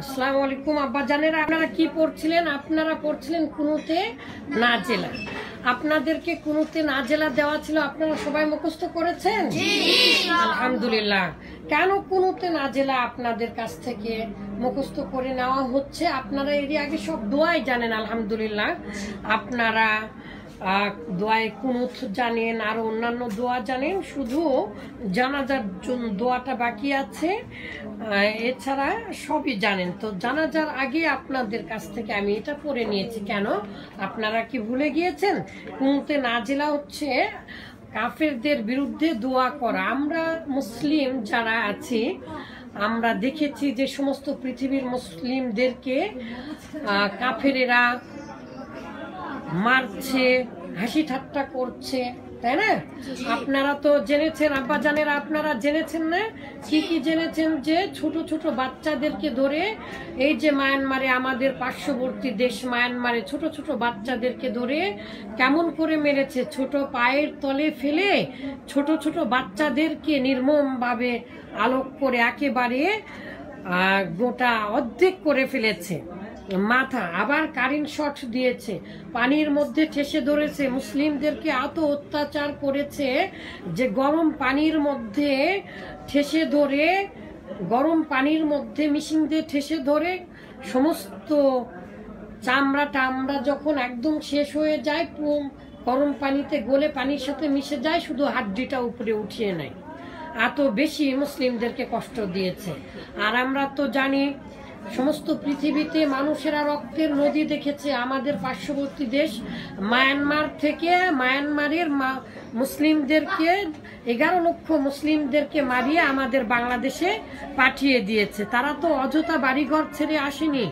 আসসালামু আলাইকুম আব্বাজানেরা, আপনারা কি পড়ছিলেন? আপনারা পড়ছিলেন কুনুতে নাজেলা। আপনাদেরকে কুনুতে নাজেলা দেওয়া ছিল, আপনারা সবাই মুখস্থ করেছেন? আলহামদুলিল্লাহ। কেন কুনুতে নাজেলা আপনাদের কাছ থেকে মুখস্থ করে নেওয়া হচ্ছে? আপনারা এর আগে সব দোয়াই জানেন আলহামদুলিল্লাহ। আপনারা দোয়ায় কুনুত জানেন, আর অন্যান্য দোয়া জানেন, শুধু জানাজার জন্য দোয়াটা বাকি আছে, এছাড়া সবই জানেন। তো জানাজার আগে আপনাদের কাছ থেকে আমি এটা পড়ে নিয়েছি। কেন আপনারা কি ভুলে গিয়েছেন? কুনুতে নাজেলা হচ্ছে কাফেরদের বিরুদ্ধে দোয়া করা। আমরা মুসলিম যারা আছি, আমরা দেখেছি যে সমস্ত পৃথিবীর মুসলিমদেরকে কাফেরেরা মারছে, হাসি ঠাট্টা করছে, তাই না? আপনারা তো জেনেছেন আব্বাজানেরা, আপনারা জেনেছেন না? কি কি জেনেছেন? যে ছোট ছোট বাচ্চাদেরকে ধরে, এই যে মায়ানমারে, আমাদের পার্শ্ববর্তী দেশ মায়ানমারে, ছোট ছোট বাচ্চাদেরকে ধরে কেমন করে মেরেছে, ছোট পায়ের তলে ফেলে ছোট ছোট বাচ্চাদেরকে নির্মমভাবে আলোক করে একেবারে গোটা অর্ধেক করে ফেলেছে মাথা। আবার কারেন্ট শট দিয়েছে, পানির মধ্যে ঠেসে ধরেছে, মুসলিমদেরকে এত অত্যাচার করেছে যে গরম পানির মধ্যে ঠেসে ধরে, গরম পানির মধ্যে মেশিন দিয়ে ঠেসে ধরে সমস্ত চামড়া টামড়া যখন একদম শেষ হয়ে যায়, গরম পানিতে গলে পানির সাথে মিশে যায়, শুধু হাড্ডিটা উপরে উঠিয়ে নেয়। এত বেশি মুসলিমদেরকে কষ্ট দিয়েছে। আর আমরা তো জানি সমস্ত পৃথিবীতে মানুষেরা রক্তের নদী দেখেছে। আমাদের পার্শ্ববর্তী দেশ মায়ানমার থেকে, মায়ানমারের মুসলিমদেরকে 11 লক্ষ মুসলিমদেরকে মারিয়ে আমাদের বাংলাদেশে পাঠিয়ে দিয়েছে। তারা তো অযথা বাড়িঘর ছেড়ে আসেনি,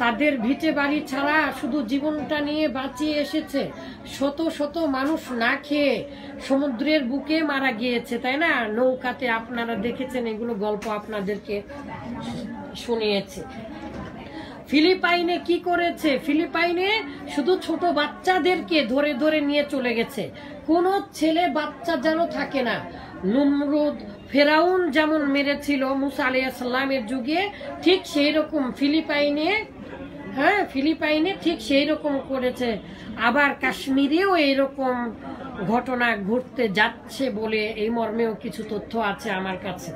তাদের ভিটে বাড়ি ছাড়া শুধু জীবনটা নিয়ে বাঁচিয়ে এসেছে। শত শত মানুষ না খেয়ে সমুদ্রের বুকে মারা গিয়েছে, তাই না? নৌকাতে আপনারা দেখেছেন, এগুলো গল্প আপনাদেরকে শুনিয়েছে। ফিলিপাইনে কি করেছে? ফিলিপাইনে শুধু ছোট বাচ্চাদেরকে ধরে ধরে নিয়ে চলে গেছে, কোনো ছেলে বাচ্চা যেন থাকে না। নমরুদ, ফেরাউন যেমন মেরেছিল মুসা আলাইহিস সালামের যুগে, ঠিক সেই রকম ফিলিপাইনে, ফিলিপাইনে ঠিক সেই রকম করেছে। আবার কাশ্মীরেও এইরকম ঘটনা ঘটতে যাচ্ছে বলে এই মর্মেও কিছু তথ্য আছে আমার কাছে।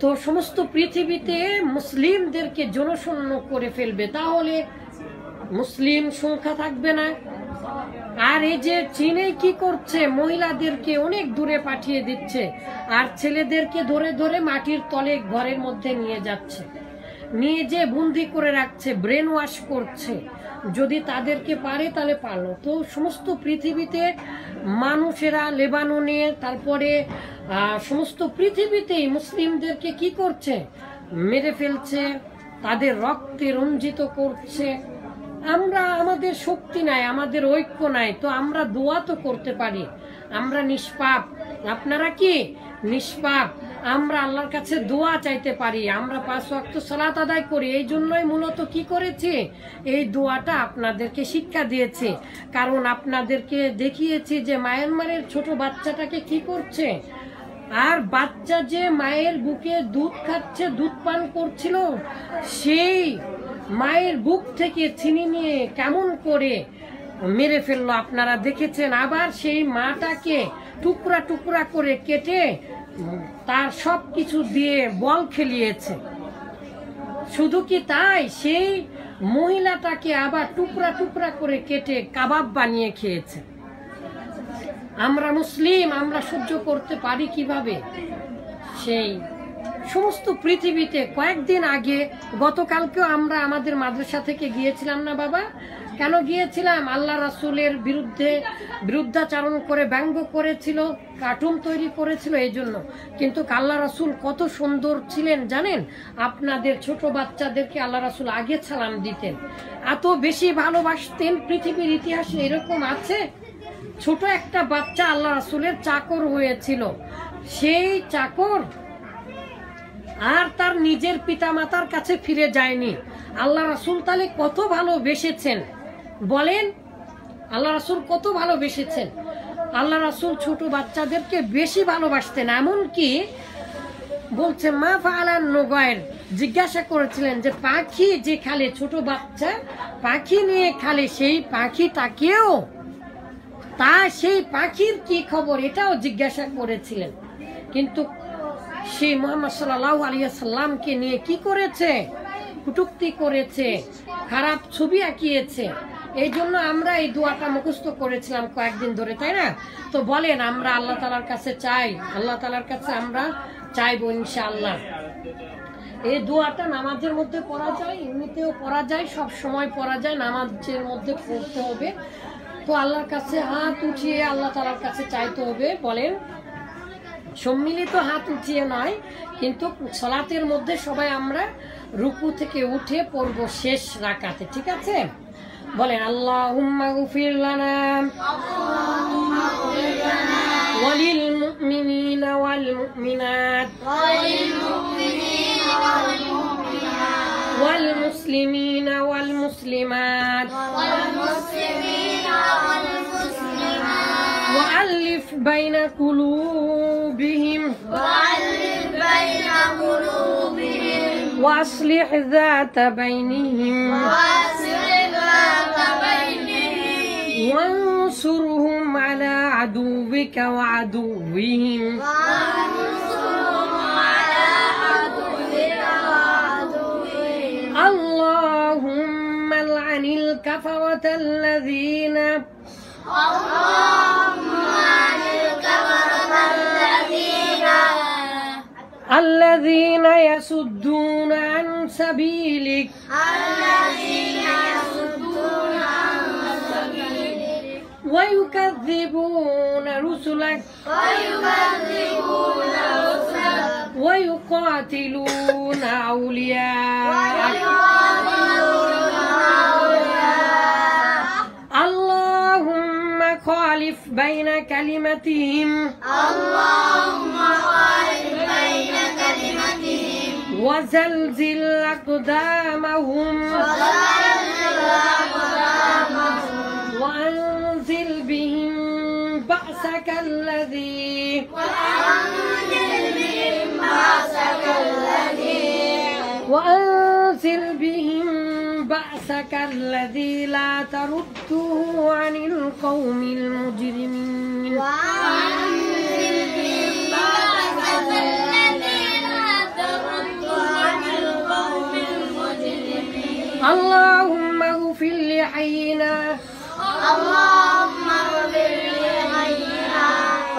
তো সমস্ত পৃথিবীতে মুসলিমদেরকে জনশূন্য করে ফেলবে, তাহলে মুসলিম সংখ্যা থাকবে না। আর এই যে চীনে কি করছে, মহিলাদেরকে অনেক দূরে পাঠিয়ে দিচ্ছে, আর ছেলেদেরকে ধরে ধরে মাটির তলে ঘরের মধ্যে নিয়ে যাচ্ছে, নিয়ে যে বন্দি করে রাখছে, ব্রেন ওয়াশ করছে। যদি তাদেরকে পারে তাহলে পারলো। তো সমস্ত পৃথিবীতে মানুষেরা, লেবাননে, তারপরে সমস্ত পৃথিবীতেই মুসলিমদেরকে কি করছে? মেরে ফেলছে, তাদের রক্তে রঞ্জিত করছে। আমরা, আমাদের শক্তি নাই, আমাদের ঐক্য নাই, তো আমরা দোয়া তো করতে পারি। আমরা নিষ্পাপ, আপনারা কি নিষ্পাপ? আমরা আল্লাহর কাছে দোয়া চাইতে পারি, আমরা 5 ওয়াক্ত সালাত আদায় করি। এই জন্যই মূলত কি করেছি, এই দোয়াটা আপনাদেরকে শিক্ষা দিয়েছি। কারণ আপনাদেরকে দেখিয়েছি যে মায়ানমারের ছোট বাচ্চাটাকে কি করছে, আর বাচ্চা যে মায়ের বুকে দুধ খাচ্ছে, দুধ পান করছিল, সেই মায়ের বুক থেকে ছিনিয়ে নিয়ে কেমন করে মেরে ফেললো আপনারা দেখেছেন। আবার সেই মাটাকে টুকরা টুকরা করে কেটে তার সব কিছু দিয়ে বল খেলিয়েছে। শুধু কি তাই, সেই মহিলাটাকে আবার টুকরা টুকরা করে কেটে কাবাব বানিয়ে খেয়েছে। আমরা মুসলিম, আমরা সহ্য করতে পারি কিভাবে? সেই সমস্ত পৃথিবীতে কয়েকদিন আগে, গতকালকেও আমরা আমাদের মাদ্রাসা থেকে গিয়েছিলাম না বাবা? কেন গিয়েছিলাম? আল্লাহ রাসূলের বিরুদ্ধাচারণ করে ব্যঙ্গ করেছিল, কার্টুন তৈরি করেছিল, এই জন্য। কিন্তু আল্লাহ রাসূল কত সুন্দর ছিলেন জানেন? আপনাদের ছোট বাচ্চাদেরকে আল্লাহ রাসূল আগে সালাম দিতেন, এত বেশি ভালোবাসতেন। পৃথিবীর ইতিহাসে এরকম আছে? ছোট একটা বাচ্চা আল্লাহ রাসূলের চাকর হয়েছিল, সেই চাকর আর তার নিজের পিতামাতার কাছে ফিরে যায়নি। আল্লাহ রাসূল তাহলে কত ভালোবেসেছেন বলেন? আল্লাহ রাসূল কত ভালোবেসেছেন? আল্লাহ রাসূল ছোট বাচ্চাদেরকে বেশি ভালোবাসতেন, এমনকি বলছে মা ফাআলান নুগায়ের, জিজ্ঞাসা করেছিলেন যে পাখি যে খালে, ছোট বাচ্চা পাখি নিয়ে খালে, সেই পাখিটাকেও সেই পাখির কি খবর এটাও জিজ্ঞাসা করেছিলেন। কিন্তু সেই মুহাম্মদ সাল্লাল্লাহু আলাইহি সাল্লামকে নিয়ে কি করেছে? কটূক্তি করেছে, খারাপ ছবি আঁকিয়েছে। এই জন্য আমরা এই দোয়াটা মুখস্থ করেছিলাম কয়েকদিন ধরে, তাই না? তো বলেন, আমরা আল্লাহ তাআলার কাছে চাই, আল্লাহ তাআলার কাছে আমরা চাইবো ইনশাআল্লাহ। এই দোয়াটা নামাজের মধ্যে পড়া যায়, এমনিতেও পড়া যায়, সব সময় পড়া যায়, নামাজের মধ্যে পড়তে হবে। তো আল্লাহর কাছে হাত উঠিয়ে আল্লাহ তাআলার কাছে চাইতে হবে। বলেন, সম্মিলিত হাত উঠিয়ে নয়, কিন্তু সালাতের মধ্যে সবাই আমরা রুকু থেকে উঠে পড়বো শেষ রাকাতে, ঠিক আছে? বলেন, আল্লাহুম্মা গফির লানা ওয়ালিল মুমিনিনা ওয়াল মুমিনাত ওয়াল মুসলিমিনা ওয়াল মুসলিমাত وألف بين قلوبهم وأصلح ذات بينهم وانصرهم على عدوك وعدوهم اللهم لعن الكفرة الذين يصدون عن سبيلك ويكذبون رسلك ويقاتلون أولياءك اللهم خالف بين كلمتهم وزلزل أقدامهم وأنزل بهم بأسك الذي لا ترده عن القوم المجرمين اللهم اغفر لحينا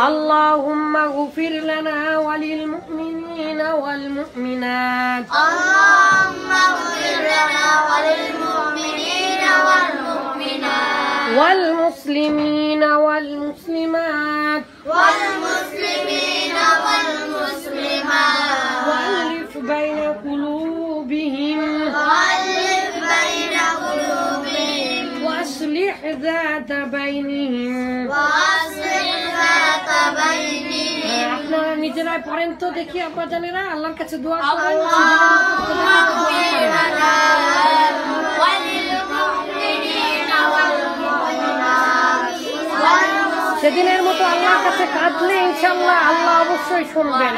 اللهم اغفر لنا وللمؤمنين والمؤمنات اللهم اغفر لنا وللمؤمنين والمؤمنات والمسلمين والمسلمات وألف بين قلوبهم وأصلح ذات بينهم আপনারা নিজেরাই পড়েন তো দেখি আপা জানেরা আল্লাহর কাছে দোয়া করেন সেদিনের মতো আল্লাহর কাছে কাঁদলে ইনশাআল্লাহ আল্লাহ অবশ্যই শুনবেন।